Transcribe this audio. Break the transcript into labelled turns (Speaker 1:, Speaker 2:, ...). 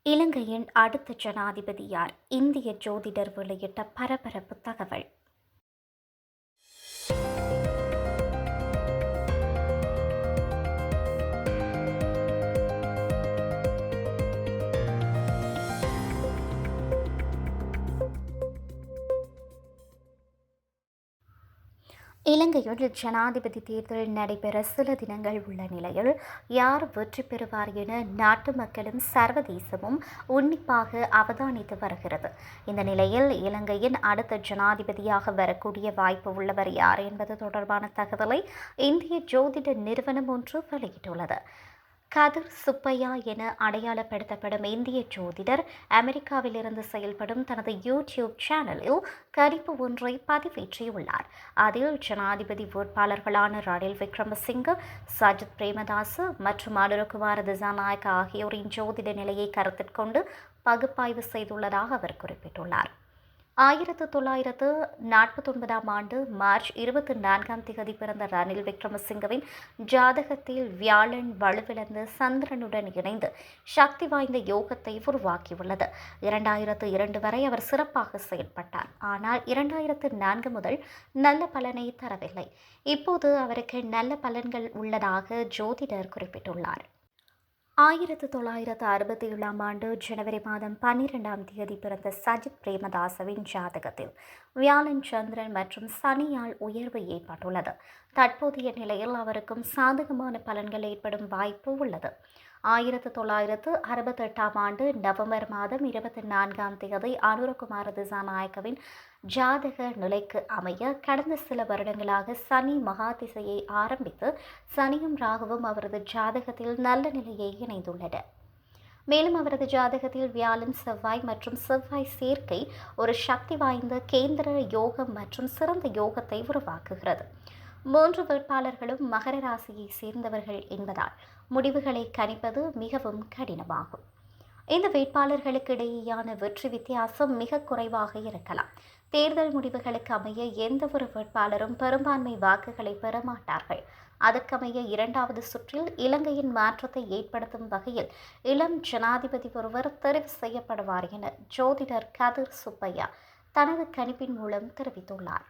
Speaker 1: இலங்கையின் அடுத்த ஜனாதிபதி யார்? இந்திய ஜோதிடர் வெளியிட்ட பரபரப்பு தகவல். இலங்கையில் ஜனாதிபதி தேர்தல் நடைபெற சில தினங்கள் உள்ள நிலையில் யார் வெற்றி பெறுவார் என நாட்டு மக்களும் சர்வதேசமும் உன்னிப்பாக அவதானித்து வருகிறது. இந்த நிலையில் இலங்கையின் அடுத்த ஜனாதிபதியாக வரக்கூடிய வாய்ப்பு உள்ளவர் யார் என்பது தொடர்பான தகவலை இந்திய ஜோதிட நிறுவனம் ஒன்று வெளியிட்டுள்ளது. கதிர் சுப்பையா என அடையாளப்படுத்தப்படும் இந்திய ஜோதிடர் அமெரிக்காவிலிருந்து செயல்படும் தனது யூடியூப் சேனலில் கணிப்பு ஒன்றை பதிவேற்றியுள்ளார். அதில் ஜனாதிபதி வேட்பாளர்களான ரணில் விக்ரமசிங்க, சஜித் பிரேமதாச மற்றும் அனுரகுமார திசாநாயக்க ஆகியோரின் ஜோதிட நிலையை கருத்தில் கொண்டு பகுப்பாய்வு செய்துள்ளதாக அவர் குறிப்பிட்டுள்ளார். 1949 ஆண்டு மார்ச் 24 பிறந்த ரணில் விக்ரமசிங்கவின் ஜாதகத்தில் வியாழன் வலுவிழந்து சந்திரனுடன் இணைந்து சக்தி வாய்ந்த யோகத்தை உருவாக்கியுள்ளது. 2002 வரை அவர் சிறப்பாக செயல்பட்டார். ஆனால் 2004 முதல் நல்ல பலனை தரவில்லை. இப்போது அவருக்கு நல்ல பலன்கள் உள்ளதாக ஜோதிடர் குறிப்பிட்டுள்ளார். 1967 ஆண்டு ஜனவரி மாதம் 12 பிறந்த சஜித் பிரேமதாசவின் ஜாதகத்தில் வியாழன், சந்திரன் மற்றும் சனியால் உயர்வு ஏற்பட்டுள்ளது. தற்போதைய நிலையில் அவருக்கும் சாதகமான பலன்கள் ஏற்படும் வாய்ப்பு உள்ளது. 1968 ஆண்டு நவம்பர் மாதம் 24 அனுரகுமார திசாநாயக்கவின் ஜாதக நிலைக்கு அமைய கடந்த சில வருடங்களாக சனி மகாதிசையை ஆரம்பித்து சனியும் ராகுவும் அவரது ஜாதகத்தில் நல்ல நிலையை இணைந்துள்ளனர். மேலும் அவரது ஜாதகத்தில் வியாழன், செவ்வாய் மற்றும் செவ்வாய் சேர்க்கை ஒரு சக்தி வாய்ந்த கேந்திர யோகம் மற்றும் சிறந்த யோகத்தை உருவாக்குகிறது. 3 வேட்பாளர்களும் மகர ராசியை சேர்ந்தவர்கள் என்பதால் முடிவுகளை கணிப்பது மிகவும் கடினமாகும். இந்த வேட்பாளர்களுக்கு இடையேயான வெற்றி வித்தியாசம் மிக குறைவாக இருக்கலாம். தேர்தல் முடிவுகளுக்கு அமைய எந்த ஒரு வேட்பாளரும் பெரும்பான்மை வாக்குகளை பெற மாட்டார்கள். அதற்கமைய 2வது சுற்றில் இலங்கையின் மாற்றத்தை ஏற்படுத்தும் வகையில் இளம் ஜனாதிபதி ஒருவர் தெரிவு செய்யப்படுவார் என ஜோதிடர் கதிர் சுப்பையா தனது கணிப்பின் மூலம் தெரிவித்துள்ளார்.